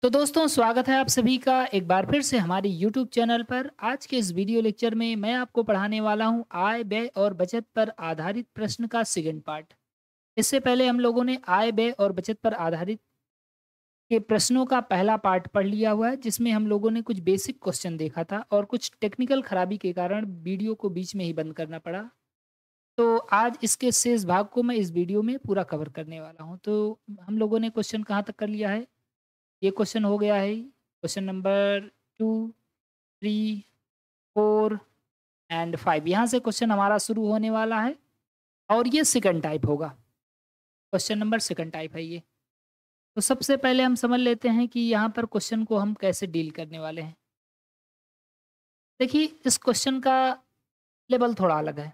तो दोस्तों स्वागत है आप सभी का एक बार फिर से हमारे YouTube चैनल पर। आज के इस वीडियो लेक्चर में मैं आपको पढ़ाने वाला हूँ आय, व्यय और बचत पर आधारित प्रश्न का सेकंड पार्ट। इससे पहले हम लोगों ने आय, व्यय और बचत पर आधारित के प्रश्नों का पहला पार्ट पढ़ लिया हुआ है, जिसमें हम लोगों ने कुछ बेसिक क्वेश्चन देखा था और कुछ टेक्निकल खराबी के कारण वीडियो को बीच में ही बंद करना पड़ा। तो आज इसके शेष भाग को मैं इस वीडियो में पूरा कवर करने वाला हूँ। तो हम लोगों ने क्वेश्चन कहाँ तक कर लिया है? ये क्वेश्चन हो गया है क्वेश्चन नंबर 2, 3, 4 एंड 5। यहाँ से क्वेश्चन हमारा शुरू होने वाला है और ये सेकंड टाइप होगा। क्वेश्चन नंबर सेकंड टाइप है ये। तो सबसे पहले हम समझ लेते हैं कि यहाँ पर क्वेश्चन को हम कैसे डील करने वाले हैं। देखिए इस क्वेश्चन का लेवल थोड़ा अलग है।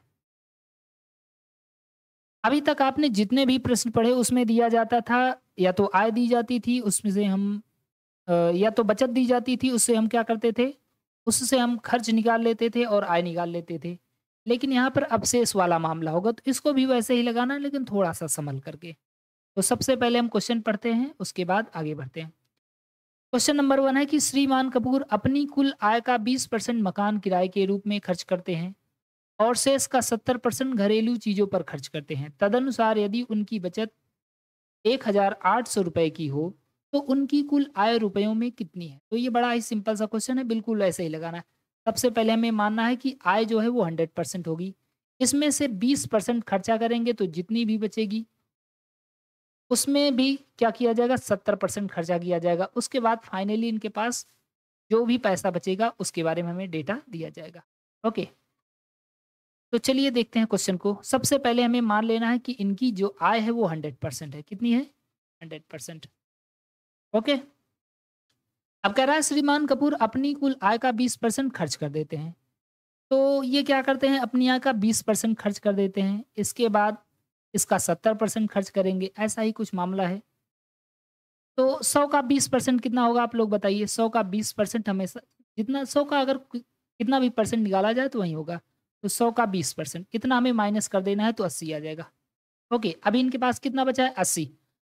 अभी तक आपने जितने भी प्रश्न पढ़े उसमें दिया जाता था, या तो आय दी जाती थी उसमें से हम या तो बचत दी जाती थी, उससे हम क्या करते थे, उससे हम खर्च निकाल लेते थे और आय निकाल लेते थे। लेकिन यहाँ पर अवशेष वाला मामला होगा, तो इसको भी वैसे ही लगाना है लेकिन थोड़ा-सा संभल करके। तो सबसे पहले हम क्वेश्चन पढ़ते हैं, उसके बाद आगे बढ़ते हैं। क्वेश्चन नंबर 1 है कि श्रीमान कपूर अपनी कुल आय का 20% मकान किराए के रूप में खर्च करते हैं और शेष का 70% घरेलू चीज़ों पर खर्च करते हैं। तदनुसार यदि उनकी बचत ₹1,800 की हो, तो उनकी कुल आय रुपयों में कितनी है? तो ये बड़ा ही सिंपल सा क्वेश्चन है, बिल्कुल ऐसे ही लगाना है। सबसे पहले हमें मानना है कि आय जो है वो 100% होगी। इसमें से 20% खर्चा करेंगे तो जितनी भी बचेगी, उसमें भी क्या किया जाएगा, 70% खर्चा किया जाएगा। उसके बाद फाइनली इनके पास जो भी पैसा बचेगा उसके बारे में हमें डेटा दिया जाएगा। ओके, तो चलिए देखते हैं क्वेश्चन को। सबसे पहले हमें मान लेना है कि इनकी जो आय है वो 100% है। कितनी है? 100%। ओके। अब कह रहा है श्रीमान कपूर अपनी कुल आय का 20% खर्च कर देते हैं। तो ये क्या करते हैं, अपनी आय का 20% खर्च कर देते हैं। इसके बाद इसका 70% खर्च करेंगे, ऐसा ही कुछ मामला है। तो 100 का 20% कितना होगा आप लोग बताइए? 100 का 20% हमेशा जितना 100 का अगर कितना भी परसेंट निकाला जाए तो वही होगा। तो 100 का 20% इतना हमें माइनस कर देना है तो 80 आ जाएगा। ओके, अभी इनके पास कितना बचा है? 80।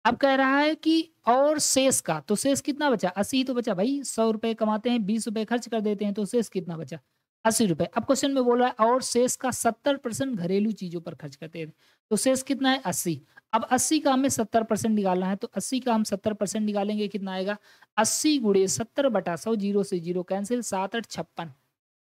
अब कह रहा है कि और शेष का, तो शेष कितना बचा? 80 ही तो बचा भाई। ₹100 कमाते हैं, ₹20 खर्च कर देते हैं, तो शेष कितना बचा? ₹80। अब क्वेश्चन में बोल रहा है और शेष का 70% घरेलू चीज़ों पर खर्च करते हैं। तो शेष कितना है? 80। अब 80 का हमें 70% निकालना है, तो 80 का हम 70% निकालेंगे, कितना आएगा? 80 गुणे 70/100, 0 से 0 कैंसिल, 7 8 56,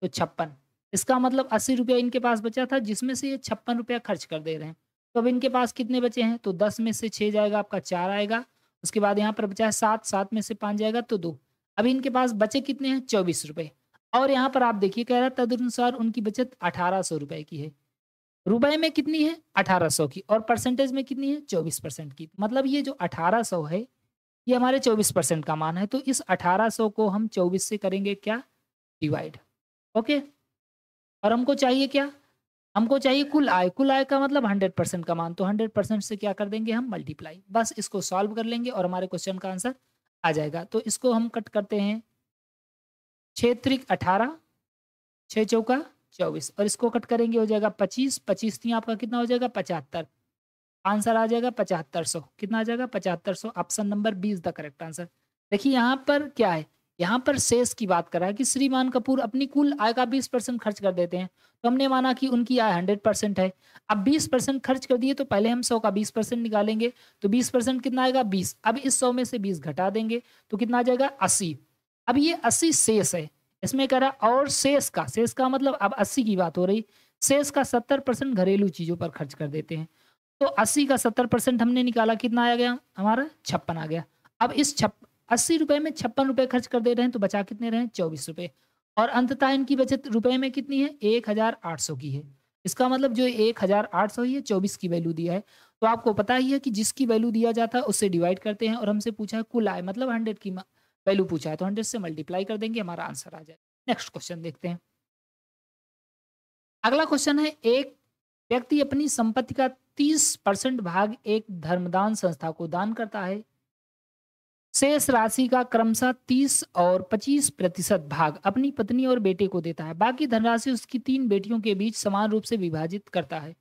तो 56। इसका मतलब ₹80 इनके पास बचा था, जिसमें से ये ₹56 खर्च कर दे रहे हैं। तो अब इनके पास कितने बचे हैं? तो 10 में से 6 जाएगा आपका, 4 आएगा। उसके बाद यहाँ पर बचा है 7, 7 में से 5 जाएगा तो 2। अभी इनके पास बचे कितने हैं? ₹24। और यहाँ पर आप देखिए कह रहा है तदनुसार उनकी बचत ₹1800 की है। रुपए में कितनी है? 1800 की, और परसेंटेज में कितनी है? 24% की। मतलब ये जो 1800 है, ये हमारे 24% का मान है। तो इस 1800 को हम 24 से करेंगे क्या? डिवाइड। ओके। और हमको चाहिए क्या? हमको चाहिए कुल आय। कुल आय का मतलब 100% का मान, तो 100% से क्या कर देंगे हम? मल्टीप्लाई। बस इसको सॉल्व कर लेंगे और हमारे क्वेश्चन का आंसर आ जाएगा। तो इसको हम कट करते हैं, 6 त्रिक 18, 6 चौका 24, और इसको कट करेंगे हो जाएगा 25, 25 तीन आपका कितना हो जाएगा? 75। आंसर आ जाएगा 7500। कितना आ जाएगा? 7500। Option number B is the correct answer. देखिए यहाँ पर क्या है, यहाँ पर शेष की बात कर रहा है कि श्रीमान कपूर अपनी कुल आय का 20% खर्च कर देते हैं। तो हमने माना कि उनकी आय 100% है। अब 20% खर्च कर दिए तो पहले हम 100 का 20% निकालेंगे। तो 20% कितना आएगा? 20। अब इस 100 में से 20 घटा देंगे तो कितना आ जाएगा? 80। अब ये 80 शेष है। इसमें कह रहा और शेष का मतलब अब 80 की बात हो रही। शेष का 70% घरेलू चीजों पर खर्च कर देते हैं। तो 80 का 70% हमने निकाला, कितना आ गया हमारा? 56 आ गया। अब इस ₹80 में ₹56 खर्च कर दे रहे हैं, तो बचा कितने रहे? ₹24। और अंततः इनकी बचत रुपए में कितनी है? 1800 की है। इसका मतलब जो 1800 ही है, 24 की वैल्यू दिया है। तो आपको पता ही है कि जिसकी वैल्यू दिया जाता है उससे डिवाइड करते हैं, और हमसे पूछा है कुल आय मतलब 100 की वैल्यू पूछा है, तो 100 से मल्टीप्लाई कर देंगे, हमारा आंसर आ जाए। नेक्स्ट क्वेश्चन देखते हैं। अगला क्वेश्चन है, एक व्यक्ति अपनी संपत्ति का 30% भाग एक धर्मदान संस्था को दान करता है। शेष राशि का क्रमशः 30 और 25% भाग अपनी पत्नी और बेटे को देता है। बाकी धनराशि उसकी 3 बेटियों के बीच समान रूप से विभाजित करता है।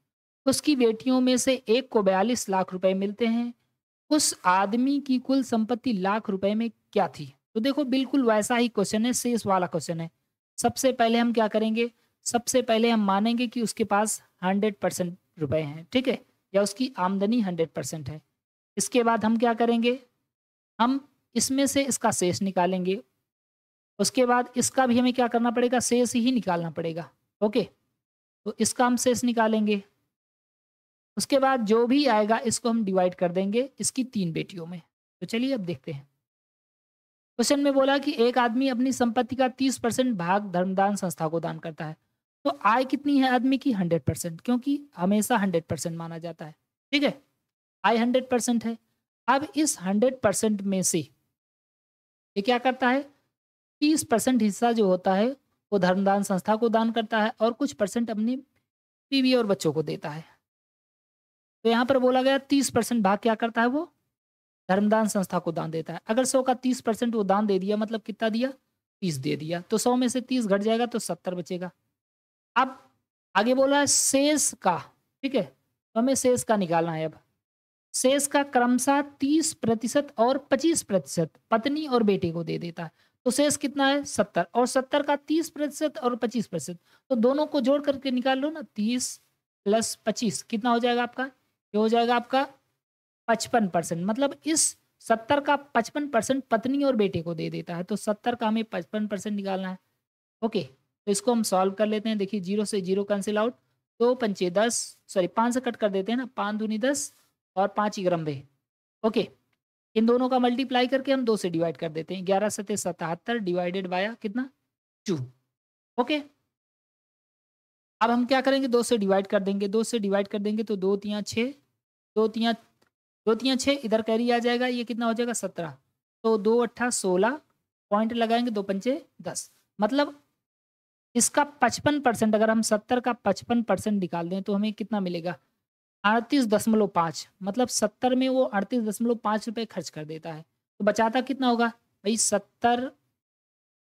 उसकी बेटियों में से एक को 42 लाख रुपए मिलते हैं उस आदमी की कुल संपत्ति लाख रुपए में क्या थी? तो देखो बिल्कुल वैसा ही क्वेश्चन है, शेष वाला क्वेश्चन है। सबसे पहले हम क्या करेंगे? सबसे पहले हम मानेंगे कि उसके पास 100% रुपए हैं, ठीक है? या उसकी आमदनी 100% है। इसके बाद हम क्या करेंगे? हम इसमें से इसका शेष निकालेंगे। उसके बाद इसका भी हमें क्या करना पड़ेगा? शेष ही निकालना पड़ेगा। ओके? तो इसका हम शेष निकालेंगे। उसके बाद जो भी आएगा इसको हम डिवाइड कर देंगे इसकी 3 बेटियों में। तो चलिए अब देखते हैं। क्वेश्चन में बोला कि एक आदमी अपनी संपत्ति का 30% भाग धर्मदान संस्था को दान करता है। तो आय कितनी है आदमी की? 100%, क्योंकि हमेशा 100% माना जाता है। ठीक है? आय 100% है। अब इस 100% में से ये क्या करता है? 30% हिस्सा जो होता है वो धर्मदान संस्था को दान करता है और कुछ परसेंट अपनी बीवी और बच्चों को देता है। तो यहाँ पर बोला गया 30% भाग क्या करता है वो? धर्मदान संस्था को दान देता है। अगर 100 का 30% वो दान दे दिया मतलब कितना दिया? 30 दे दिया। तो 100 में से 30 घट जाएगा तो 70 बचेगा। अब आगे बोला है शेष का, ठीक है? तो हमें शेष का निकालना है अब। शेष का क्रमशः 30% और 25% पत्नी और बेटे को दे देता है। तो शेष कितना है? 70, और 70 का 30% और 25%, तो दोनों को जोड़ करके निकाल लो ना। 30 प्लस 25 कितना हो जाएगा आपका? ये हो जाएगा आपका 55%। मतलब इस 70 का 55% पत्नी और बेटे को दे देता है। तो 70 का हमें 55% निकालना है। ओके, तो इसको हम सॉल्व कर लेते हैं। देखिए 0 से 0 कैंसिल आउट, 2 पंचे 10, सॉरी 5 से कट कर देते हैं ना, 5 दूनी 10 और 5 इकरम्बे। ओके, इन दोनों का मल्टीप्लाई करके हम 2 से डिवाइड कर देते हैं। 11 सते 77 डिवाइडेड बाय कितना? 2। ओके, अब हम क्या करेंगे? 2 से डिवाइड कर देंगे। 2 से डिवाइड कर देंगे तो 2 तियाँ 6, 2 तियाँ 2 तियाँ 6, इधर कैरी आ जाएगा, ये कितना हो जाएगा? 17। तो 2 अट्ठा 16, पॉइंट लगाएँगे, 2 पंचे 10। मतलब इसका 55%, अगर हम 70 का 55% निकाल दें तो हमें कितना मिलेगा? 38.5। मतलब 70 में वो 38.5 रुपए खर्च कर देता है। तो बचाता कितना होगा? भई 70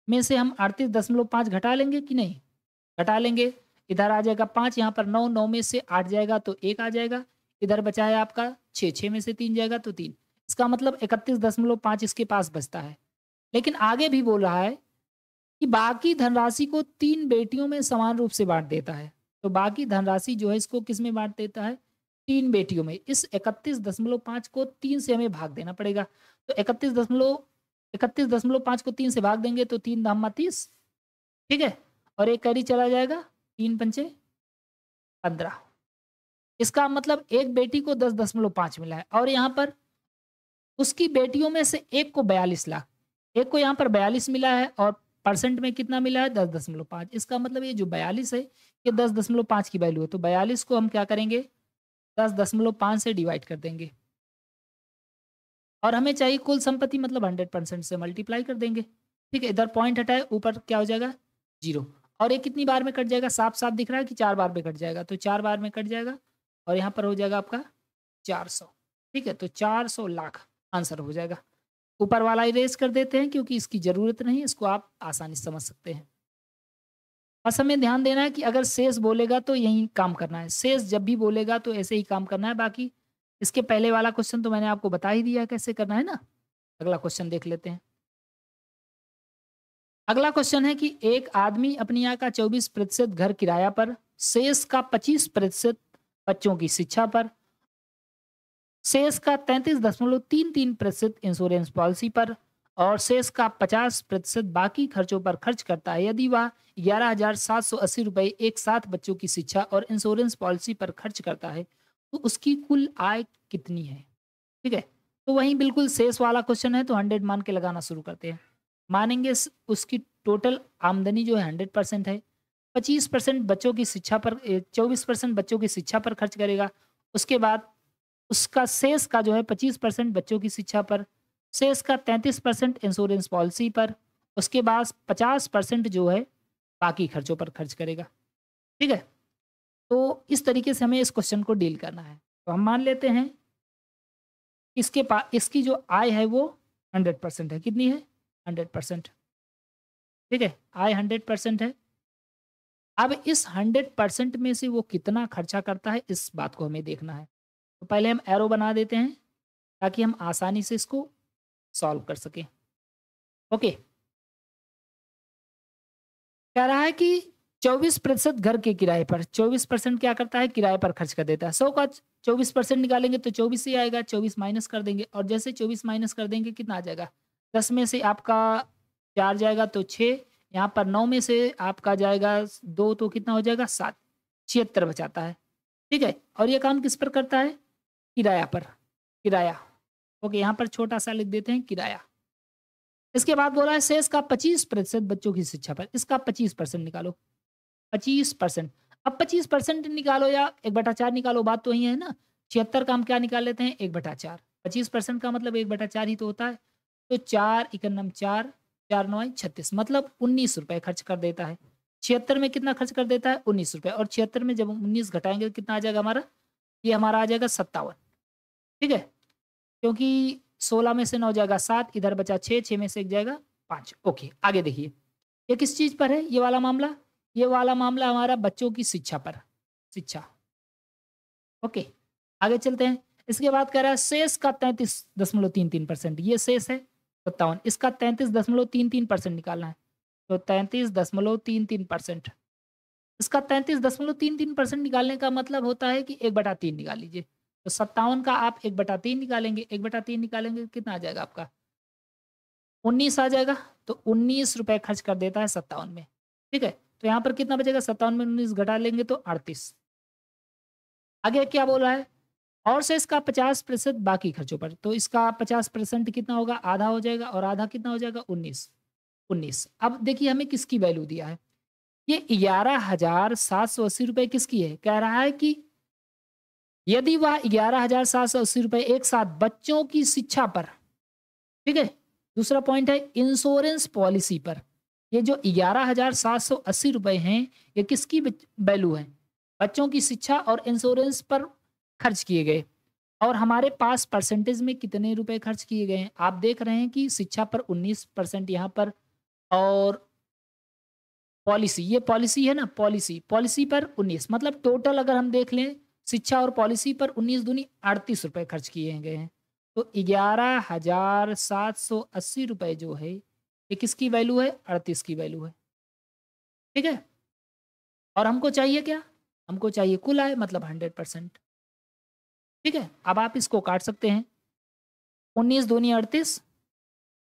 में से हम 38.5 घटा लेंगे कि नहीं? घटा लेंगे। इधर आ जाएगा 5, यहाँ पर 9, 9 में से 8 जाएगा तो 1 आ जाएगा। इधर बचा है आपका 6, 6 में से 3 जाएगा तो 3। इसका मतलब 31.5 इसके पास बचता है। लेकिन आगे भी बोल रहा है कि बाकी धनराशि को 3 बेटियों में समान रूप से बाँट देता है। तो बाकी धनराशि जो है इसको किसमें बाँट देता है? 3 बेटियों में। इस 31.5 को 3 से हमें भाग देना पड़ेगा। तो 31.5 को 3 से भाग देंगे तो 3 दाम 30, ठीक है? और 1 कैरी चला जाएगा, 3 पंचे 15। इसका मतलब एक बेटी को 10.5 मिला है और यहाँ पर उसकी बेटियों में से एक को 42 लाख, एक को यहाँ पर 42 मिला है और परसेंट में कितना मिला है? 10.5। इसका मतलब ये जो 42 है ये 10.5 की वैल्यू है। तो 42 को हम क्या करेंगे? 10.5 से डिवाइड कर देंगे और हमें चाहिए कुल संपत्ति, मतलब 100% से मल्टीप्लाई कर देंगे। ठीक है, इधर पॉइंट हटाए, ऊपर क्या हो जाएगा? 0। और ये कितनी बार में कट जाएगा? साफ-साफ दिख रहा है कि 4 बार में कट जाएगा। तो 4 बार में कट जाएगा और यहाँ पर हो जाएगा आपका 400। ठीक है, तो 400 लाख आंसर हो जाएगा। ऊपर वाला इरेज़ कर देते हैं क्योंकि इसकी ज़रूरत नहीं है, इसको आप आसानी से समझ सकते हैं। बस हमें ध्यान देना है कि अगर शेष बोलेगा तो यही काम करना है। शेष जब भी बोलेगा तो ऐसे ही काम करना है। बाकी इसके पहले वाला क्वेश्चन तो मैंने आपको बता ही दिया है कैसे करना है ना। अगला क्वेश्चन देख लेते हैं। अगला क्वेश्चन है कि एक आदमी अपनी आय का 24% घर किराया पर, शेष का 25% बच्चों की शिक्षा पर, शेष का 33.33% इंश्योरेंस पॉलिसी पर और शेष का 50% बाकी खर्चों पर खर्च करता है। यदि वह 11,780 रुपए एक साथ बच्चों की शिक्षा और इंश्योरेंस पॉलिसी पर खर्च करता है तो उसकी कुल आय कितनी है? ठीक है, तो वहीं बिल्कुल शेष वाला क्वेश्चन है तो 100 मान के लगाना शुरू करते हैं। मानेंगे उसकी टोटल आमदनी जो है 100% है। 25% बच्चों की शिक्षा पर, 24% बच्चों की शिक्षा पर खर्च करेगा। उसके बाद उसका शेष का जो है 25% बच्चों की शिक्षा पर, शेष का 33% इंश्योरेंस पॉलिसी पर, उसके बाद 50% जो है बाकी खर्चों पर खर्च करेगा। ठीक है? तो इस तरीके से हमें इस क्वेश्चन को डील करना है। तो हम मान लेते हैं इसकी जो आय है वो 100% है। कितनी है? 100%। ठीक है? आय 100% है। अब इस 100% में से वो कितना खर्चा करता है इस बात को हमें देखना है। तो पहले हम एरो बना देते हैं। ताकि हम आसानी से इसको सॉल्व कर सकें। ओके, कह रहा है कि 24% घर के किराए पर, 24% क्या करता है, किराए पर खर्च कर देता है। 100 का 24% निकालेंगे तो 24 ही आएगा, 24 माइनस कर देंगे और जैसे 24 माइनस कर देंगे कितना आ जाएगा, 10 में से आपका 4 जाएगा तो 6, यहाँ पर 9 में से आपका जाएगा 2 तो कितना हो जाएगा 7, 76 बचाता है। ठीक है, और ये काम किस पर करता है, किराया पर, किराया। ओके, यहाँ पर छोटा सा लिख देते हैं किराया। इसके बाद बोला है शेष का 25% बच्चों की शिक्षा पर, इसका 25% निकालो, 25%। अब 25% निकालो या 1/4 निकालो, बात तो यही है ना। 76 का हम क्या निकाल लेते हैं, 1/4। 25% का मतलब 1/4 ही तो होता है। तो 4 एकम 4, 4 9 36, मतलब 19 रुपए खर्च कर देता है। 76 में कितना खर्च कर देता है, 19 रुपए, और 76 में जब 19 घटाएंगे तो कितना आ जाएगा हमारा, ये हमारा आ जाएगा 57। ठीक है, क्योंकि 16 में से 9 जाएगा 7, इधर बचा 6, 6 में से 1 जाएगा 5। ओके, आगे देखिए, ये किस चीज़ पर है ये वाला मामला, ये वाला मामला हमारा बच्चों की शिक्षा पर, शिक्षा। ओके, आगे चलते हैं। इसके बाद कह रहा है शेष का 33.33%, ये शेष है 57, इसका 33.33% निकालना है। तो 33.33%, इसका 33.33% निकालने का मतलब होता है कि 1/3 निकाल लीजिए। तो 57 का आप 1/3 निकालेंगे, 1/3 निकालेंगे कितना आ जाएगा आपका, 19 आ जाएगा। तो 19 रुपए खर्च कर देता है 57 में। ठीक है, तो यहाँ पर कितना बचेगा, 57 में 19 घटा लेंगे तो 38। आगे क्या बोल रहा है, और से इसका 50% बाकी खर्चों पर। तो इसका 50% कितना होगा, आधा हो जाएगा, और आधा कितना हो जाएगा, 19। 19, अब देखिए हमें किसकी वैल्यू दिया है, ये 11,780 रुपए किसकी है, कह रहा है कि यदि वह 11,780 रुपए एक साथ बच्चों की शिक्षा पर, ठीक है, दूसरा पॉइंट है इंश्योरेंस पॉलिसी पर। ये जो 11,780 रुपए हैं, ये किसकी वैल्यू है, बच्चों की शिक्षा और इंश्योरेंस पर खर्च किए गए। और हमारे पास परसेंटेज में कितने रुपए खर्च किए गए हैं, आप देख रहे हैं कि शिक्षा पर 19% यहाँ पर, और पॉलिसी, ये पॉलिसी है ना, पॉलिसी, पॉलिसी पर 19, मतलब टोटल अगर हम देख लें शिक्षा और पॉलिसी पर 19 दूनी 38 रुपए खर्च किए गए हैं। तो 11,780 रुपए जो है ये किसकी वैल्यू है, 38 की वैल्यू है। ठीक है, और हमको चाहिए क्या, हमको चाहिए कुल आय, मतलब 100%। ठीक है, अब आप इसको काट सकते हैं, 19 दूनी 38,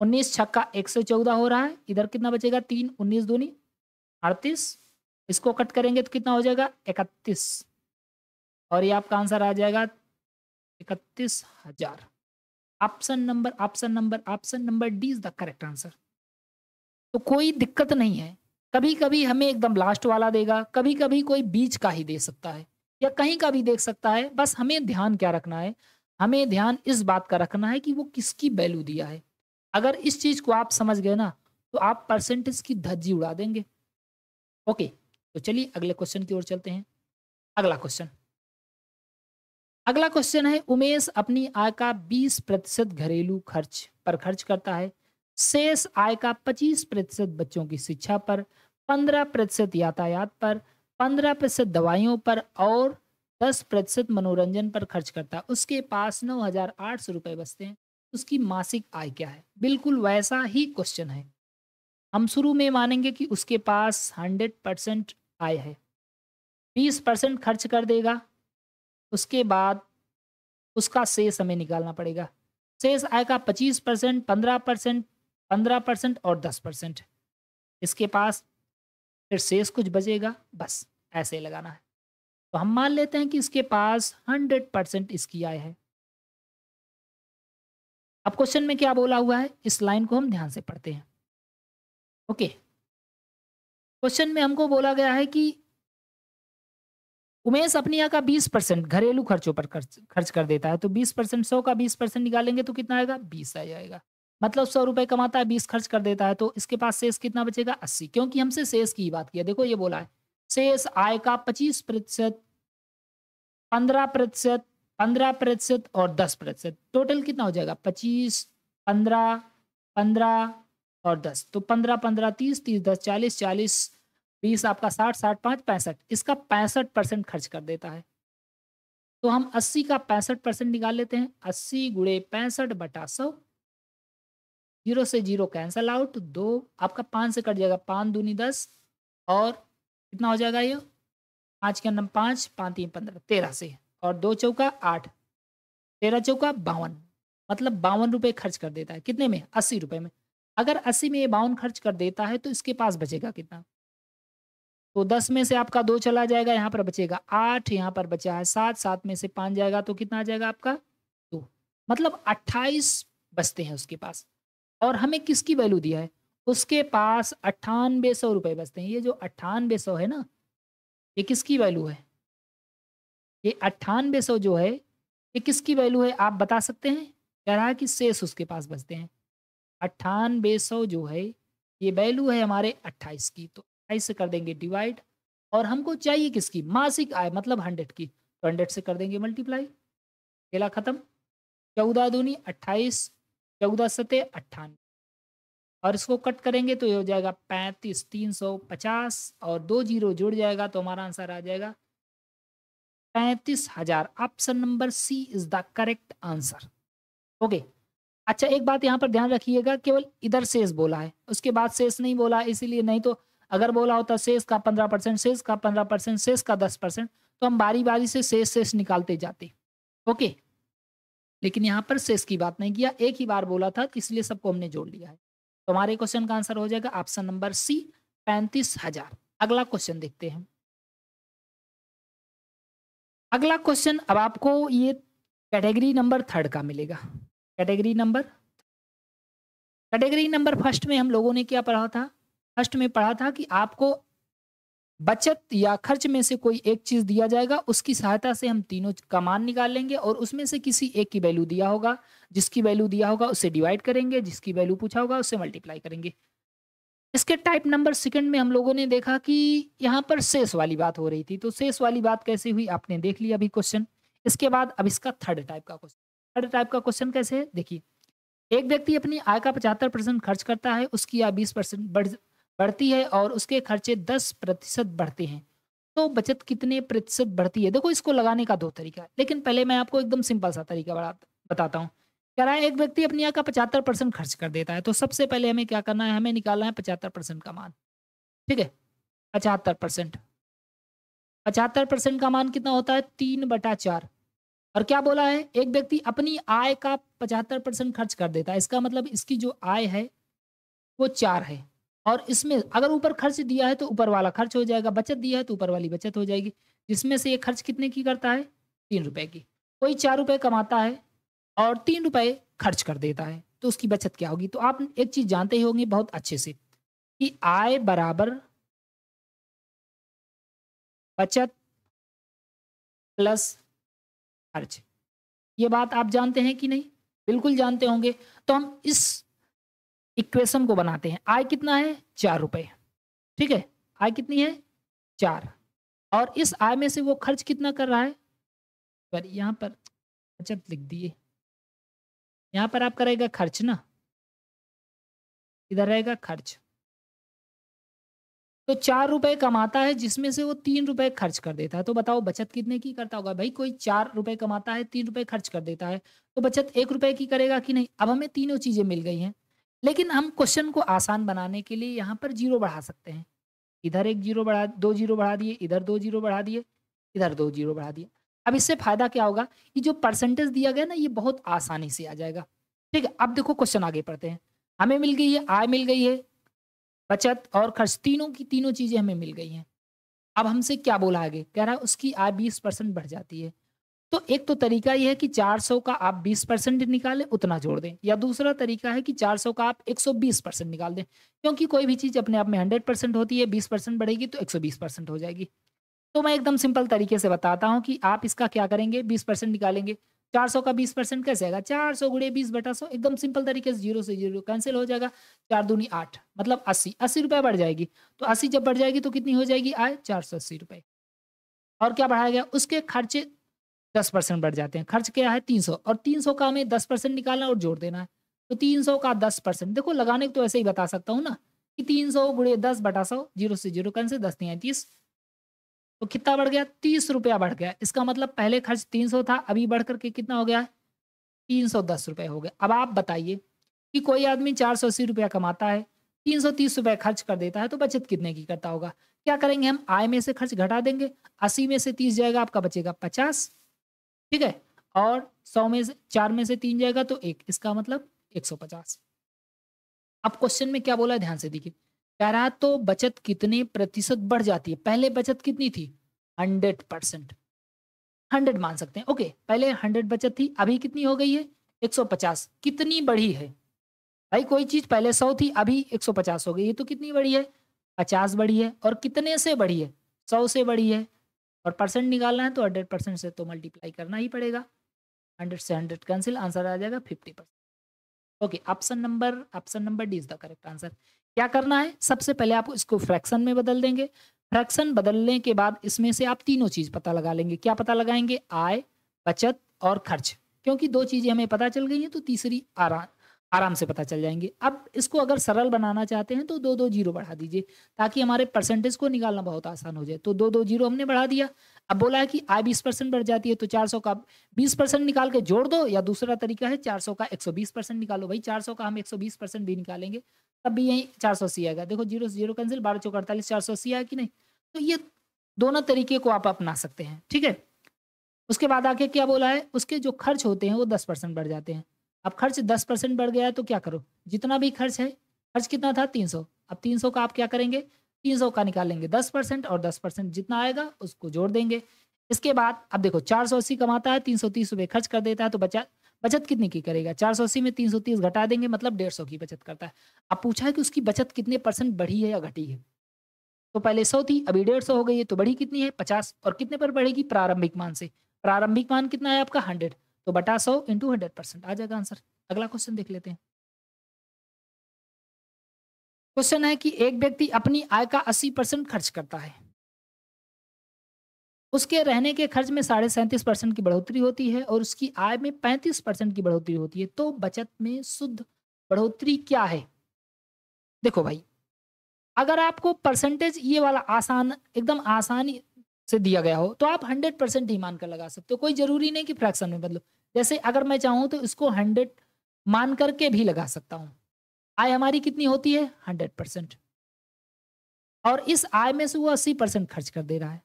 19 छक्का 114 हो रहा है, इधर कितना बचेगा 3, 19 दूनी 38, इसको कट करेंगे तो कितना हो जाएगा 31, और ये आपका आंसर आ जाएगा 31,000। Option number D is the correct answer. तो कोई दिक्कत नहीं है, कभी कभी हमें एकदम लास्ट वाला देगा, कभी कभी कोई बीच का ही दे सकता है, या कहीं का भी देख सकता है। बस हमें ध्यान क्या रखना है, हमें ध्यान इस बात का रखना है कि वो किसकी वैल्यू दिया है। अगर इस चीज को आप समझ गए ना, तो आप परसेंटेज की धज्जी उड़ा देंगे। ओके, तो चलिए अगले क्वेश्चन की ओर चलते हैं। अगला क्वेश्चन, अगला क्वेश्चन है, उमेश अपनी आय का 20% घरेलू खर्च पर खर्च करता है, शेष आय का 25% बच्चों की शिक्षा पर, 15% यातायात पर, 15% दवाइयों पर और 10% मनोरंजन पर खर्च करता है। उसके पास 9,800 रुपए बचते हैं, उसकी मासिक आय क्या है। बिल्कुल वैसा ही क्वेश्चन है। हम शुरू में मानेंगे कि उसके पास 100% आय है, 20% खर्च कर देगा, उसके बाद उसका शेष हमें निकालना पड़ेगा। शेष आय का 25%, 15%, 15% और 10%। इसके पास फिर शेष कुछ बचेगा, बस ऐसे लगाना है। तो हम मान लेते हैं कि इसके पास 100% इसकी आय है। अब क्वेश्चन में क्या बोला हुआ है, इस लाइन को हम ध्यान से पढ़ते हैं। ओके, क्वेश्चन में हमको बोला गया है कि उमेश अपनी आय का 20% घरेलू खर्चों पर खर्च कर देता है। तो 20%, 100 का 20% निकालेंगे तो कितना आएगा, 20 आ जाएगा। मतलब 100 रुपए कमाता है, 20 खर्च कर देता है, तो इसके पास शेष कितना बचेगा, 80। क्योंकि हमसे शेष की ही बात की है। देखो ये बोला है शेष आय का 25%, 15%, 15% और 10%, टोटल कितना हो जाएगा 25, 15, 15 और 10। तो 15, 15, 30, 30, 10, 40, 40, 20 आपका 60, 60, 5, 65। इसका 65% खर्च कर देता है। तो हम 80 का 65% निकाल लेते हैं। 80 गुणे 65 बटा 100, 0 से 0 कैंसल आउट, 2 आपका 5 से कट जाएगा, 5 दूनी 10 और कितना हो जाएगा ये? 5 के अंदर 5, 5 3 15, 13 से और 2 चौका 8, 13 चौका 52, मतलब 52 रुपए खर्च कर देता है। कितने में? 80 रुपए में। अगर 80 में ये 52 खर्च कर देता है तो इसके पास बचेगा कितना? तो 10 में से आपका 2 चला जाएगा, यहाँ पर बचेगा 8, यहाँ पर बचा है 7, 7 में से 5 जाएगा तो कितना आ जाएगा आपका? 2, मतलब 28 बचते हैं उसके पास। और हमें किसकी वैल्यू दिया है? उसके पास 9800 रुपए बचते हैं। ये जो 9800 है ना, ये किसकी वैल्यू है? ये 9800 जो है, ये किसकी वैल्यू है आप बता सकते हैं? कह रहा है कि शेष उसके पास बचते हैं। 9800 जो है, ये वैल्यू है हमारे 28 की, तो 28 से कर देंगे डिवाइड और हमको चाहिए किसकी? मासिक आय मतलब 100 की, तो 100 से कर देंगे मल्टीप्लाई, खेला खत्म। 14 दूनी 28, 14 सते 98 और इसको कट करेंगे तो ये हो जाएगा 35, 350 और 2 जीरो जुड़ जाएगा तो हमारा आंसर आ जाएगा 35,000। Option number C is the correct answer. Okay. अच्छा, एक बात यहाँ पर ध्यान रखिएगा, केवल इधर शेष बोला है, उसके बाद शेष नहीं बोला, इसीलिए नहीं तो अगर बोला होता शेष का 15%, शेष का 15%, शेष का 10%, तो हम बारी-बारी से शेष निकालते जाते। ओके, लेकिन यहाँ पर शेष की बात नहीं किया, एक ही बार बोला था, तो इसलिए सबको हमने जोड़ लिया है। तो हमारे क्वेश्चन का आंसर हो जाएगा ऑप्शन नंबर सी, 35,000। अगला क्वेश्चन देखते हैं। अगला क्वेश्चन अब आपको ये कैटेगरी नंबर 3 का मिलेगा। कैटेगरी नंबर फर्स्ट में हम लोगों ने क्या पढ़ा था? फर्स्ट में पढ़ा था कि आपको बचत या खर्च में से कोई एक चीज दिया जाएगा, उसकी सहायता से हम तीनों का मान निकाल लेंगे और उसमें से किसी एक की वैल्यू दिया होगा, जिसकी वैल्यू दिया होगा उससे डिवाइड करेंगे, जिसकी वैल्यू पूछा होगा उससे मल्टीप्लाई करेंगे। इसके टाइप नंबर सेकंड में हम लोगों ने देखा कि यहाँ पर शेष वाली बात हो रही थी, तो शेष वाली बात कैसे हुई आपने देख लिया अभी क्वेश्चन। इसके बाद अब इसका थर्ड टाइप का क्वेश्चन। थर्ड टाइप का क्वेश्चन कैसे है देखिए, एक व्यक्ति अपनी आय का 75% खर्च करता है, उसकी आय 20% बढ़ती है और उसके खर्चे 10% बढ़ते हैं, तो बचत कितने प्रतिशत बढ़ती है? देखो, इसको लगाने का दो तरीका है, लेकिन पहले मैं आपको एकदम सिंपल सा तरीका बताता हूँ। कह रहा है एक व्यक्ति अपनी आय का 75% खर्च कर देता है, तो सबसे पहले हमें क्या करना है? हमें निकालना है 75% का मान। ठीक है, 75%। 75% का मान कितना होता है? 3/4। और क्या बोला है? एक व्यक्ति अपनी आय का 75% खर्च कर देता है, इसका मतलब इसकी जो आय है वो 4 है और इसमें अगर ऊपर खर्च दिया है तो ऊपर वाला खर्च हो जाएगा, बचत दिया है तो ऊपर वाली बचत हो जाएगी। जिसमें से ये खर्च कितने की करता है? 3 रुपए की। कोई 4 रुपए कमाता है और 3 रुपए खर्च कर देता है, तो उसकी बचत क्या होगी? तो आप एक चीज़ जानते ही होंगे बहुत अच्छे से कि आय बराबर बचत प्लस खर्च। ये बात आप जानते हैं कि नहीं? बिल्कुल जानते होंगे। तो हम इस इक्वेशन को बनाते हैं। आय कितना है? 4 रुपए। ठीक है? आय कितनी है? 4 और इस आय में से वो खर्च कितना कर रहा है? पर यहाँ पर बचत लिख दिए। यहाँ पर आपका रहेगा खर्च ना, इधर रहेगा खर्च। तो 4 रुपए कमाता है जिसमें से वो 3 रुपए खर्च कर देता है। तो बताओ बचत कितने की करता होगा? भाई कोई 4 रुपए कमाता है, 3 रुपए खर्च कर देता है, तो बचत 1 रुपए की करेगा कि नहीं? अब हमें तीनों चीज़ें मिल गई हैं। लेकिन हम क्वेश्चन को आसान बनाने के लिए यहाँ पर ज़ीरो बढ़ा सकते हैं। इधर 1 ज़ीरो बढ़ा 2 ज़ीरो बढ़ा दिए, इधर 2 ज़ीरो बढ़ा दिए, इधर 2 ज़ीरो बढ़ा दिए। अब इससे फ़ायदा क्या होगा? कि जो परसेंटेज दिया गया ना ये बहुत आसानी से आ जाएगा। ठीक है? अब देखो क्वेश्चन आगे पढ़ते हैं। हमें मिल गई है, आय मिल गई है, बचत और खर्च तीनों की तीनों चीज़ें हमें मिल गई हैं। अब हमसे क्या बोला आगे? कह रहा है उसकी आय 20% बढ़ जाती है। तो एक तो तरीका ये है कि 400 का आप 20% निकालें, उतना जोड़ दें, या दूसरा तरीका है कि 400 का आप 120% निकाल दें। क्योंकि कोई भी चीज़ अपने आप में 100% होती है, 20% बढ़ेगी तो 120% हो जाएगी। तो मैं एकदम सिंपल तरीके से बताता हूँ कि आप इसका क्या करेंगे? 20% निकालेंगे। 400 का 20% कैसे आएगा? 400 गुणे 20/100, एकदम सिंपल तरीके से 0 से 0 कैंसिल हो जाएगा। 4 दूनी 8 मतलब 80, 80 रुपए बढ़ जाएगी। तो 80 जब बढ़ जाएगी तो कितनी हो जाएगी आय? 480 रुपए। और क्या बढ़ाया गया? उसके खर्चे 10% बढ़ जाते हैं। खर्च क्या है? 300 और 300 का हमें 10% निकालना और जोड़ देना है। तो 300 का 10%, देखो लगाने को तो ऐसे ही बता सकता हूँ ना कि 300 गुणे 10/100, 0 से 0 कैंसिल, 10 तियां 30। तो कितना बढ़ गया? 30 रुपया बढ़ गया। इसका मतलब पहले खर्च 300 था, अभी बढ़ कर के कितना हो गया? 310 रुपए हो गए। अब आप बताइए कि कोई आदमी 480 रुपया कमाता है, 330 रुपए खर्च कर देता है, तो बचत कितने की करता होगा? क्या करेंगे हम? आय में से खर्च घटा देंगे, 80 में से 30 जाएगा, आपका बचेगा 50, ठीक है? और 100 में से 4 में से 3 जाएगा तो 1, इसका मतलब 150। अब क्वेश्चन में क्या बोला है, ध्यान से देखिए। कह रहा है तो बचत कितने प्रतिशत बढ़ जाती है? पहले बचत कितनी थी? 100%। 100 मान सकते हैं, ओके। पहले 100 बचत थी, अभी कितनी हो गई है? 150। कितनी बढ़ी है? भाई कोई चीज़ पहले 100 थी, अभी 150 हो गई, ये तो कितनी बढ़ी है? 50 बढ़ी है। और कितने से बढ़ी है? 100 से बढ़ी है। और परसेंट निकालना है तो 100% से तो मल्टीप्लाई करना ही पड़ेगा। 100 से 100 कैंसिल, आंसर आ जाएगा 50%। Okay, option number D is the correct answer. क्या करना है? सबसे पहले आप इसको फ्रैक्शन में बदल देंगे। फ्रैक्शन बदलने के बाद इसमें से आप तीनों चीज पता लगा लेंगे। क्या पता लगाएंगे? आय, बचत और खर्च। क्योंकि दो चीजें हमें पता चल गई हैं तो तीसरी आराम आराम से पता चल जाएंगे। अब इसको अगर सरल बनाना चाहते हैं तो दो दो जीरो बढ़ा दीजिए, ताकि हमारे परसेंटेज को निकालना बहुत आसान हो जाए। तो दो दो जीरो हमने बढ़ा दिया। अब बोला है कि आय 20% बढ़ जाती है, तो 400 का 20% निकाल के जोड़ दो, या दूसरा तरीका है 400 का 120% निकालो। भाई 400 का हम 120% भी निकालेंगे तब भी यही 480 आएगा। देखो जीरो से जीरो कैंसिल, 12 चौक 48, 480 आया कि नहीं? तो ये दोनों तरीके को आप अपना सकते हैं, ठीक है। उसके बाद आके क्या बोला है? उसके जो खर्च होते हैं वो 10% बढ़ जाते हैं। अब खर्च 10% बढ़ गया है तो क्या करो? जितना भी खर्च है, खर्च कितना था? 300। अब 300 का आप क्या करेंगे? 300 का निकालेंगे 10%, और 10% जितना आएगा उसको जोड़ देंगे। इसके बाद अब देखो 480 कमाता है, 330 रुपए खर्च कर देता है, तो बचत कितनी की करेगा? 480 में 330 घटा देंगे, मतलब 150 की बचत करता है। अब पूछा है कि उसकी बचत कितने परसेंट बढ़ी है या घटी है? तो पहले 100 थी, अभी 150 हो गई है, तो बढ़ी कितनी है? 50। और कितने पर बढ़ेगी? प्रारंभिक मान से। प्रारंभिक मान कितना है आपका? 100। तो बटा 100 इंटू 100% आ जाएगा आंसर। अगला क्वेश्चन देख लेते हैं। क्वेश्चन है कि एक व्यक्ति अपनी आय का 80% खर्च करता है। उसके रहने के खर्च में 37.5% की बढ़ोतरी होती है और उसकी आय में 35% की बढ़ोतरी होती है। तो बचत में शुद्ध बढ़ोतरी क्या है? देखो भाई, अगर आपको परसेंटेज ये वाला आसान, एकदम आसानी से दिया गया हो, तो आप 100% ही मानकर लगा सकते हो। कोई ज़रूरी नहीं कि फ्रैक्शन में बदलो। जैसे अगर मैं चाहूँ तो इसको 100 मान करके भी लगा सकता हूँ। आय हमारी कितनी होती है? 100%। और इस आय में से वो 80% खर्च कर दे रहा है।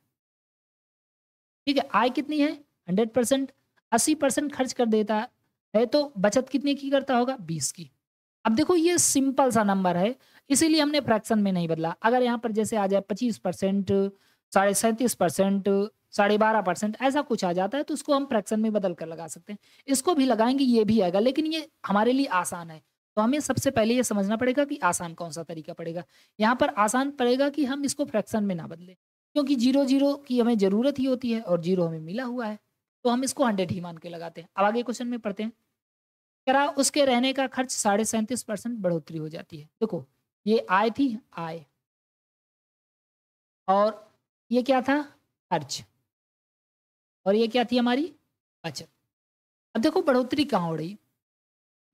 ठीक है, आय कितनी है? 100%। 80% खर्च कर देता है, तो बचत कितने की करता होगा? 20 की। अब देखो ये सिंपल सा नंबर है, इसीलिए हमने फ्रैक्शन में नहीं बदला। अगर यहाँ पर जैसे आ जाए 25%, 37.5%, 12.5%, ऐसा कुछ आ जाता है तो उसको हम फ्रैक्शन में बदल कर लगा सकते हैं। इसको भी लगाएंगे, ये भी आएगा, लेकिन ये हमारे लिए आसान है। तो हमें सबसे पहले ये समझना पड़ेगा कि आसान कौन सा तरीका पड़ेगा। यहाँ पर आसान पड़ेगा कि हम इसको फ्रैक्शन में ना बदलें, क्योंकि जीरो जीरो की हमें ज़रूरत ही होती है और जीरो हमें मिला हुआ है, तो हम इसको 100 ही मान के लगाते हैं। अब आगे क्वेश्चन में पढ़ते हैं। कह रहा उसके रहने का खर्च 37.5% बढ़ोतरी हो जाती है। देखो ये आय थी, आय, और ये क्या था? खर्च। और ये क्या थी हमारी? बचत। अब देखो बढ़ोतरी कहाँ हो रही?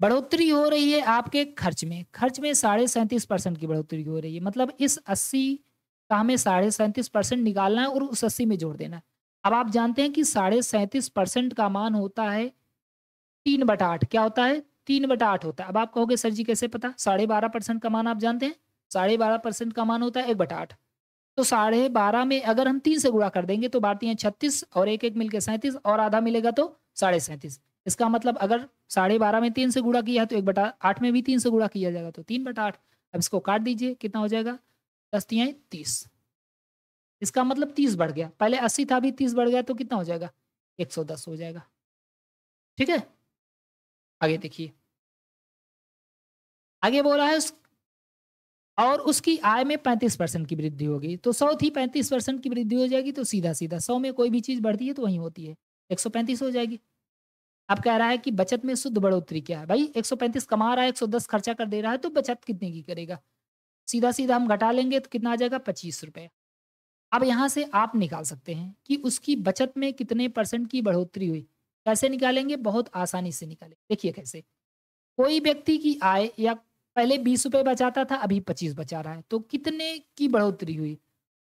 बढ़ोतरी हो रही है आपके खर्च में। खर्च में 37.5% की बढ़ोतरी हो रही है। मतलब इस 80 का हमें 37.5% निकालना है और उस 80 में जोड़ देना है। अब आप जानते हैं कि 37.5% का मान होता है 3/8। क्या होता है? 3/8 होता है। अब आप कहोगे सर जी कैसे पता? 12.5% का मान आप जानते हैं? 12.5% का मान होता है 1/8। तो 12.5 में अगर हम 3 से गुणा कर देंगे तो बाकी हैं 36, और एक एक मिलके 37, और आधा मिलेगा तो 37.5। इसका मतलब अगर 12.5 में 3 से गुणा किया है तो 1/8 में भी 3 से गुणा किया जाएगा तो 3/8। अब इसको काट दीजिए, कितना हो जाएगा? 10 तियां 30। इसका मतलब 30 बढ़ गया। पहले 80 था, अभी 30 बढ़ गया, तो कितना हो जाएगा? 110 हो जाएगा। ठीक है, आगे देखिए। आगे बोला है और उसकी आय में 35% की वृद्धि होगी। तो 100 थी, 35% की वृद्धि हो जाएगी, तो सीधा-सीधा 100 में कोई भी चीज़ बढ़ती है तो वहीं होती है। 135 हो जाएगी। अब कह रहा है कि बचत में शुद्ध बढ़ोतरी क्या है? भाई 135 कमा रहा है, 110 खर्चा कर दे रहा है, तो बचत कितने की करेगा? सीधा-सीधा हम घटा लेंगे तो कितना आ जाएगा? 25 रुपए। अब यहाँ से आप निकाल सकते हैं कि उसकी बचत में कितने परसेंट की बढ़ोतरी हुई। कैसे निकालेंगे? बहुत आसानी से निकालें। देखिए कैसे? कोई व्यक्ति की आय या पहले ₹20 बचाता था, अभी 25 बचा रहा है, तो कितने की बढ़ोतरी हुई?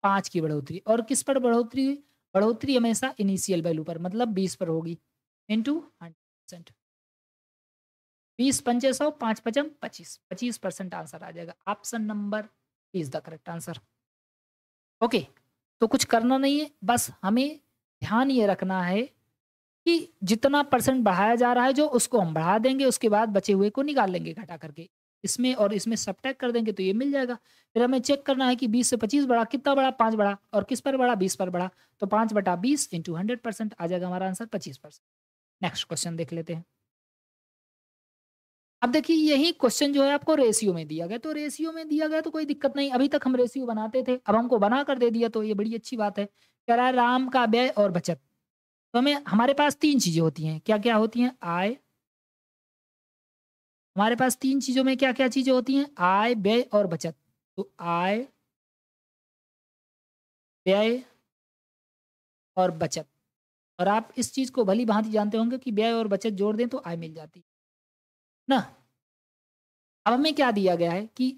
5 की बढ़ोतरी, और किस पर बढ़ोतरी हुई? बढ़ोतरी हमेशा इनिशियल वैल्यू पर, मतलब 20 पर होगी, इंटू 100%। 20 पंचे 100, 5 पचम 25, 25% आंसर आ जाएगा। Option number is the correct answer. Okay, तो कुछ करना नहीं है, बस हमें ध्यान ये रखना है कि जितना परसेंट बढ़ाया जा रहा है जो, उसको हम बढ़ा देंगे, उसके बाद बचे हुए को निकाल लेंगे घटा करके। इसमें और इसमें सब्ट्रैक्ट कर देंगे तो ये मिल जाएगा। फिर हमें चेक करना है कि 20 से 25 बढ़ा, कितना बढ़ा? 5 बढ़ा, और किस पर बढ़ा? 20 पर बढ़ा। तो 5/20 इंटू 100% आ जाएगा हमारा आंसर 25%। नेक्स्ट क्वेश्चन देख लेते हैं। अब देखिए यही क्वेश्चन जो है आपको रेशियो में दिया गया, तो रेशियो में दिया गया तो कोई दिक्कत नहीं, अभी तक हम रेशियो बनाते थे, अब हमको बना कर दे दिया तो ये बड़ी अच्छी बात है। कह रहा है राम का व्यय और बचत। तो हमें, हमारे पास 3 चीज़ें होती हैं, क्या-क्या होती हैं? आय, हमारे पास 3 चीज़ों में क्या-क्या चीज़ें होती हैं? आय, व्यय और बचत। तो आय, व्यय और बचत, और आप इस चीज़ को भली-भाँति जानते होंगे कि व्यय और बचत जोड़ दें तो आय मिल जाती है ना? अब हमें क्या दिया गया है कि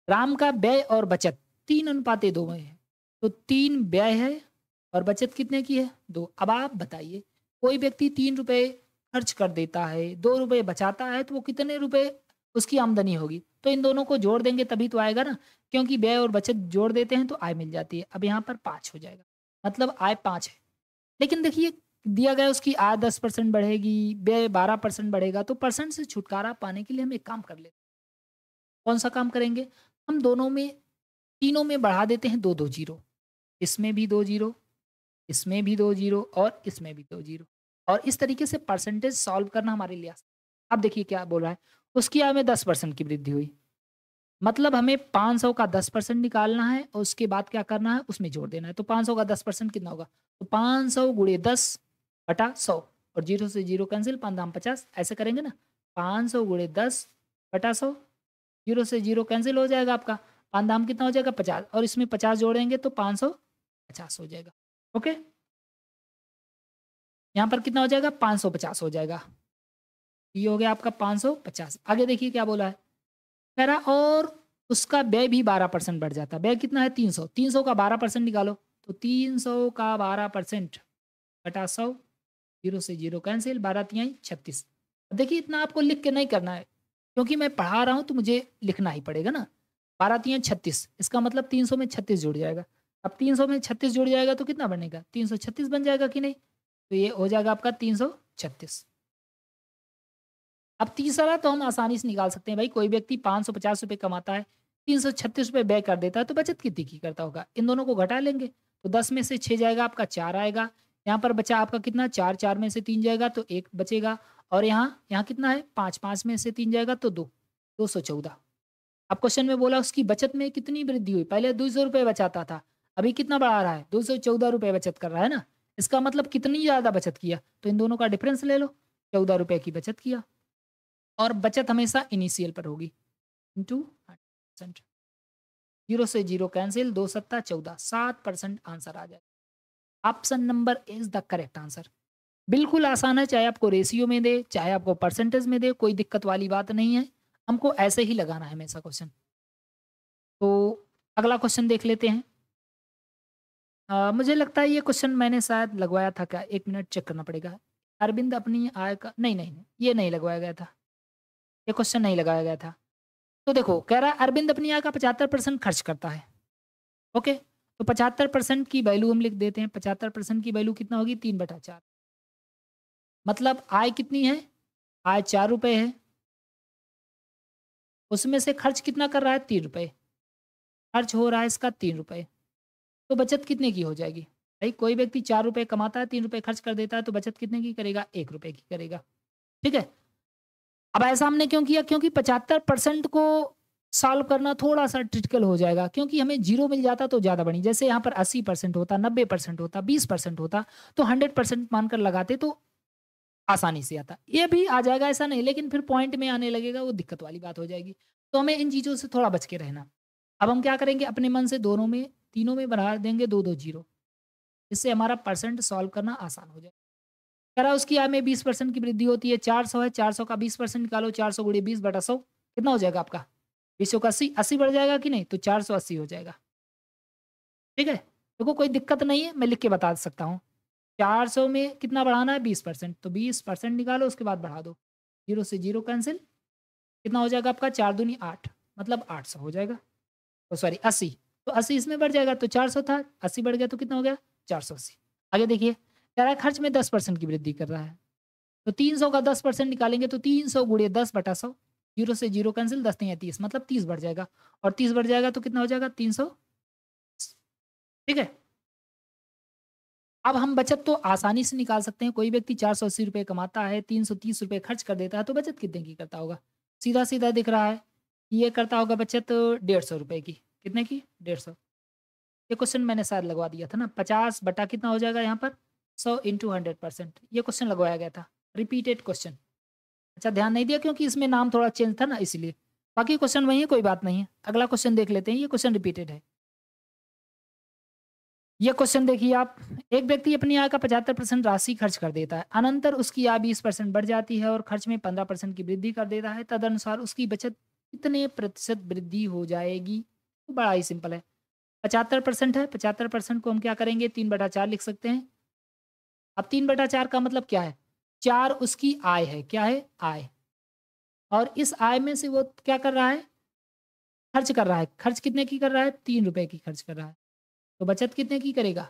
राम का व्यय और बचत 3:2 में है। तो 3 व्यय है और बचत कितने की है? 2। अब आप बताइए, कोई व्यक्ति ₹3 खर्च कर देता है, ₹2 बचाता है, तो वो कितने रुपए उसकी आमदनी होगी? तो इन दोनों को जोड़ देंगे तभी तो आएगा ना, क्योंकि व्यय और बचत जोड़ देते हैं तो आय मिल जाती है। अब यहाँ पर 5 हो जाएगा, मतलब आय 5 है। लेकिन देखिए दिया गया है उसकी आय 10% बढ़ेगी, व्यय 12% बढ़ेगा, तो परसेंट से छुटकारा पाने के लिए हम एक काम कर लेते हैं। कौन-सा काम करेंगे? हम दोनों में, तीनों में बढ़ा देते हैं 2-2 ज़ीरो। इसमें भी 2 ज़ीरो, इसमें भी 2 ज़ीरो और इसमें भी 2 ज़ीरो। और इस तरीके से परसेंटेज सॉल्व करना हमारे लिए आसान। अब देखिए क्या बोल रहा है, उसकी आय में 10% की वृद्धि हुई। मतलब हमें 500 का 10% निकालना है और उसके बाद क्या करना है? उसमें जोड़ देना है। तो 500 का 10% कितना होगा? तो 500 गुणे 10 बटा 100, और 0 से 0 कैंसल, 5 दाम 50, ऐसे करेंगे ना? 500 गुणे 10 बटा 100, 0 से 0 कैंसल हो जाएगा आपका। 5 दाम कितना हो जाएगा? 50, और इसमें 50 जोड़ेंगे तो 550 हो जाएगा। ओके? यहाँ पर कितना हो जाएगा? 550 हो जाएगा। ये हो गया आपका 550। आगे देखिए क्या बोला है? कह रहा और उसका व्यय भी 12% बढ़ जाता है। व्यय कितना है? 300, 300 का 12% निकालो। तो 300 का 12% बटा 100, 0 से 0 कैंसल, 12 तियाई 36। देखिए इतना आपको लिख के नहीं करना है, क्योंकि मैं पढ़ा रहा हूँ तो मुझे लिखना ही पड़ेगा ना। 12 तियाई 36, इसका मतलब 300 में 36 जुड़ जाएगा। अब 300 में 36 जुड़ जाएगा तो कितना बनेगा? 336 बन जाएगा कि नहीं? तो ये हो जाएगा आपका 336। अब तीसरा तो हम आसानी से निकाल सकते हैं भाई, कोई व्यक्ति ₹550 कमाता है, ₹336 व्यय कर देता है, तो बचत कितनी की करता होगा? इन दोनों को घटा लेंगे, तो 10 में से 6 जाएगा आपका 4 आएगा, यहाँ पर बचा आपका कितना? 4, 4 में से 3 जाएगा तो 1 बचेगा, और यहाँ यहाँ कितना है? 5, 5 में से 3 जाएगा तो 2, 214। अब क्वेश्चन में बोला उसकी बचत में कितनी वृद्धि हुई? पहले ₹200 बचाता था, अभी कितना बढ़ा रहा है? ₹214 बचत कर रहा है ना? इसका मतलब कितनी ज़्यादा बचत किया? तो इन दोनों का डिफरेंस ले लो, ₹14 की बचत किया। और बचत हमेशा इनिशियल पर होगी, इंटू 100%। 0 से 0 कैंसिल, 2 सत्ता 14, 7% आंसर आ जाए। Option number is the correct answer. बिल्कुल आसान है, चाहे आपको रेशियो में दे, चाहे आपको परसेंटेज में दे, कोई दिक्कत वाली बात नहीं है। हमको ऐसे ही लगाना है हमेशा क्वेश्चन। तो अगला क्वेश्चन देख लेते हैं। मुझे लगता है ये क्वेश्चन मैंने शायद लगवाया था क्या? 1 मिनट चेक करना पड़ेगा। अरविंद अपनी आय का, नहीं, नहीं, नहीं, ये नहीं लगवाया गया था। ये क्वेश्चन नहीं लगाया गया था। तो देखो कह रहा है अरविंद अपनी आय का 75% खर्च करता है। ओके, तो 75% की वैल्यू हम लिख देते हैं। 75% की वैल्यू कितना होगी? 3/4। मतलब आय कितनी है? आय ₹4 है, उसमें से खर्च कितना कर रहा है? ₹3। खर्च हो रहा है इसका ₹3, तो बचत कितने की हो जाएगी? भाई कोई व्यक्ति ₹4 कमाता है, ₹3 खर्च कर देता है, तो बचत कितने की करेगा? ₹1 की करेगा। ठीक है? अब ऐसा हमने क्यों किया? क्योंकि 75% को सॉल्व करना थोड़ा-सा ट्रिटिकल हो जाएगा, क्योंकि हमें 0 मिल जाता तो ज़्यादा बढ़िया। जैसे यहाँ पर 80% होता, 90% होता, 20% होता, तो 100% मानकर लगाते तो आसानी से आता। ये भी आ जाएगा ऐसा नहीं, लेकिन फिर पॉइंट में आने लगेगा, वो दिक्कत वाली बात हो जाएगी। तो हमें इन चीज़ों से थोड़ा बच के रहना। अब हम क्या करेंगे? अपने मन से दोनों में, तीनों में बढ़ा देंगे 2-2 ज़ीरो। इससे हमारा परसेंट सॉल्व करना आसान हो जाए। कह रहा है उसकी आय में 20% की वृद्धि होती है, 400 है, 400 का 20% निकालो, 400 गुणे 20/100 कितना हो जाएगा आपका? 20 का 80, 80 बढ़ जाएगा कि नहीं? तो 480 हो जाएगा। ठीक है? देखो कोई दिक्कत नहीं है, मैं लिख के बता सकता हूँ। 400 में कितना बढ़ाना है 20%, तो 20% निकालो उसके बाद बढ़ा दो। 0 से 0 कैंसिल, कितना हो जाएगा आपका 4 दूनी 8, मतलब 800 हो जाएगा। ओ सॉरी 80, तो 80 इसमें बढ़ जाएगा, तो 400 था, 80 बढ़ गया तो कितना हो गया 480। आगे देखिए, कह रहा है खर्च में 10% की वृद्धि कर रहा है, तो 300 का 10% निकालेंगे तो 300 गुणे 10/100, 0 से 0 कैंसिल, 10 नहीं है 30, मतलब 30 बढ़ जाएगा, और 30 बढ़ जाएगा तो कितना हो जाएगा 300। ठीक है, अब हम बचत तो आसानी से निकाल सकते हैं। कोई व्यक्ति 480 रुपये कमाता है, 330 रुपये खर्च कर देता है, तो बचत कितने की करता होगा? सीधा-सीधा दिख रहा है, ये करता होगा बचत 150 रुपये की। कितने की? 150। ये क्वेश्चन मैंने शायद लगवा दिया था ना, 50 बटा कितना हो जाएगा यहाँ पर? 100 इंटू 100%, ये क्वेश्चन लगवाया गया था, रिपीटेड क्वेश्चन। अच्छा ध्यान नहीं दिया क्योंकि इसमें नाम थोड़ा चेंज था ना इसलिए। बाकी क्वेश्चन वही है, कोई बात नहीं है। अगला क्वेश्चन देख लेते हैं, ये क्वेश्चन रिपीटेड है। ये क्वेश्चन देखिए आप, एक व्यक्ति अपनी आय का 75% राशि खर्च कर देता है, अनंतर उसकी आय 20% बढ़ जाती है और खर्च में 15% की वृद्धि कर देता है, तदनुसार उसकी बचत कितने प्रतिशत वृद्धि हो जाएगी? तो बड़ा ही सिंपल है, 75% है, 75% को हम क्या करेंगे 3/4 लिख सकते हैं। अब 3/4 का मतलब क्या है? 4 उसकी आय है, क्या है? आय। और इस आय में से वो क्या कर रहा है? खर्च कर रहा है। खर्च कितने की कर रहा है? 3 रुपए की खर्च कर रहा है। तो बचत कितने की करेगा?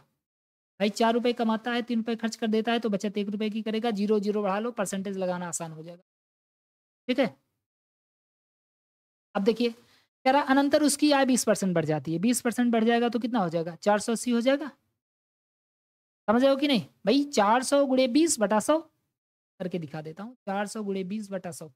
भाई 4 रुपए कमाता है, 3 रुपए खर्च कर देता है, तो बचत 1 रुपए की करेगा। 0, 0 बढ़ा लो, परसेंटेज लगाना आसान हो जाएगा। ठीक है? अब देखिए, कह रहा अनंतर उसकी आय 20% बढ़ जाती है। 20% बढ़ जाएगा तो कितना हो जाएगा? 480 हो जाएगा। समझ रहे हो कि नहीं? भई 400 गुणे 20/100 करके दिखा देता हूँ। 400 गुणे 20/100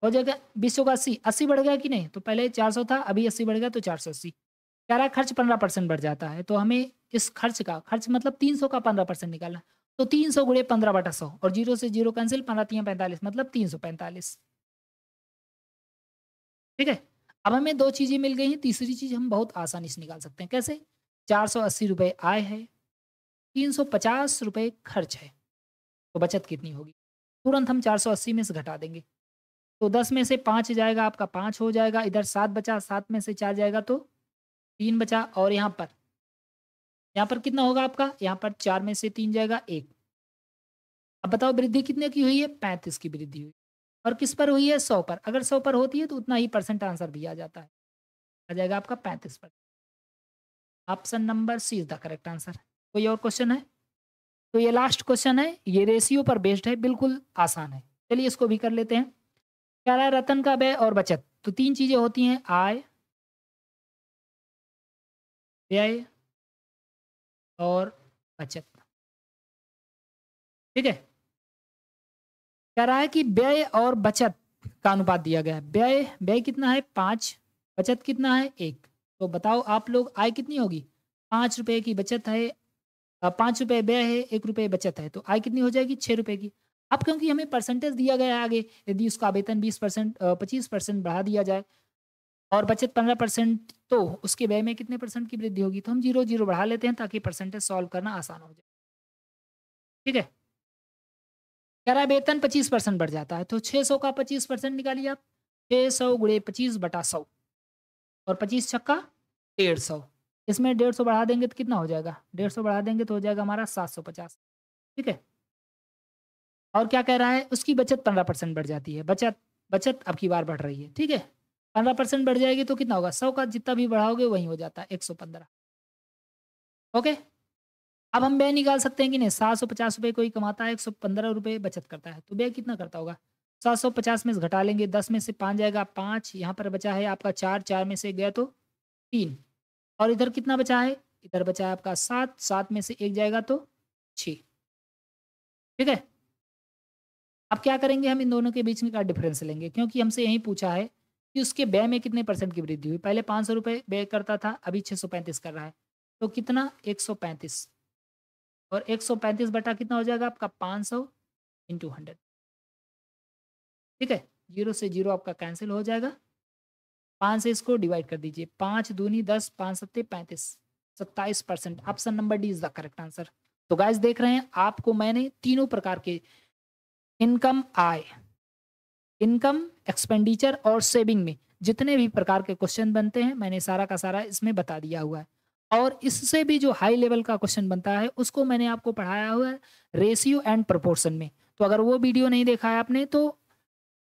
हो जाएगा 20 का 80, 80 बढ़ गया कि नहीं? तो पहले 400 था, अभी 80 बढ़ गया तो 480। कह रहा है खर्च 15% बढ़ जाता है, तो हमें इस खर्च का, खर्च मतलब 300 का 15% निकालना है। तो 300 गुणे 15/100 और 0 से 0 कैंसिल, 15 तियाँ 45, मतलब 345। ठीक है? अब हमें 2 चीज़ें मिल गई हैं, तीसरी चीज़ हम बहुत आसानी से निकाल सकते हैं। कैसे? 480 रुपए आय है, 350 रुपए खर्च है, तो बचत कितनी होगी? तुरंत हम 480 में से घटा देंगे। तो 10 में से 5 जाएगा आपका 5 हो जाएगा, इधर 7 बचा, 7 में से 4 जाएगा तो 3 बचा, और यहाँ पर कितना होगा आपका? यहाँ पर 4 में से 3 जाएगा 1। अब बताओ वृद्धि कितने की हुई है? 35 की वृद्धि हुई। और किस पर हुई है? 100 पर। अगर 100 पर होती है तो उतना ही परसेंट आंसर भी आ जाता है। आ जाएगा आपका 35%। Option number C is the correct answer. कोई और क्वेश्चन है? तो ये लास्ट क्वेश्चन है, ये रेशियो पर बेस्ड है, बिल्कुल आसान है। चलिए इसको भी कर लेते हैं। कह रहा है रतन का व्यय और बचत। तो 3 चीज़ें होती हैं, आय, व्यय और बचत। ठीक है? कह रहा है कि व्यय और बचत का अनुपात दिया गया है। व्यय व्यय कितना है? 5, बचत कितना है? 1। तो बताओ आप लोग आय कितनी होगी? 5 रुपए की बचत है, 5 रुपए व्यय है, 1 रुपए बचत है, तो आय कितनी हो जाएगी? 6 रुपए की। अब क्योंकि हमें परसेंटेज दिया गया है आगे, यदि उसका वेतन 20% 25% बढ़ा दिया जाए और बचत 15%, तो उसके व्यय में कितने परसेंट की वृद्धि होगी? तो हम 0, 0 बढ़ा लेते हैं ताकि परसेंटेज सॉल्व करना आसान हो जाए। ठीक है? कह रहा है वेतन 25% बढ़ जाता है, तो 600 का 25% निकालिए आप। 600 गुणे 25/100 और 25 छक्का 150। इसमें 150 बढ़ा देंगे तो कितना हो जाएगा? 150 बढ़ा देंगे तो हो जाएगा हमारा 750। ठीक है? और क्या कह रहा है? उसकी बचत 15% बढ़ जाती है। बचत बचत अब की बार बढ़ रही है। ठीक है? 15% बढ़ जाएगी तो कितना होगा? 100 का जितना भी बढ़ाओगे वही हो जाता है, 115। ओके? अब हम व्यय निकाल सकते हैं कि नहीं? 750 रुपए कोई कमाता है, 115 रुपए बचत करता है, तो व्यय कितना करता होगा? 750 में से घटा लेंगे, 10 में से 5 जाएगा 5, यहाँ पर बचा है आपका 4, 4 में से गया तो 3, और इधर कितना बचा है? इधर बचा है आपका 7, 7 में से 1 जाएगा तो 6। ठीक है? अब क्या करेंगे, हम इन दोनों के बीच में का डिफरेंस लेंगे, क्योंकि हमसे यही पूछा है कि उसके व्यय में कितने परसेंट की वृद्धि हुई। पहले 500 रुपए व्यय करता था, अभी 635 कर रहा है, तो कितना? 135, और 135 बटा कितना हो जाएगा आपका? 500 इंटू 100। ठीक है? 0 से 0 आपका कैंसिल हो जाएगा। 5 से इसको डिवाइड कर दीजिए, 5 दूनी 10, 5 सत्ते 35, 27%। Option number D is the correct answer. तो गाइस देख रहे हैं, आपको मैंने तीनों प्रकार के इनकम, आय, इनकम, एक्सपेंडिचर और सेविंग में जितने भी प्रकार के क्वेश्चन बनते हैं मैंने सारा का सारा इसमें बता दिया हुआ है। और इससे भी जो हाई लेवल का क्वेश्चन बनता है उसको मैंने आपको पढ़ाया हुआ है रेशियो एंड प्रोपोर्शन में। तो अगर वो वीडियो नहीं देखा है आपने तो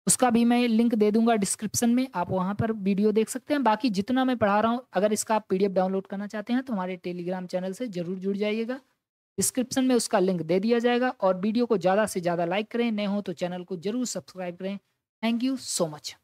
उसका भी मैं लिंक दे दूँगा डिस्क्रिप्शन में, आप वहाँ पर वीडियो देख सकते हैं। बाकी जितना मैं पढ़ा रहा हूँ अगर इसका आप पीडीएफ डाउनलोड करना चाहते हैं तो हमारे टेलीग्राम चैनल से ज़रूर जुड़ जाइएगा। डिस्क्रिप्शन में उसका लिंक दे दिया जाएगा और वीडियो को ज़्यादा से ज़्यादा लाइक करें, नए हो तो चैनल को ज़रूर सब्सक्राइब करें। Thank you so much.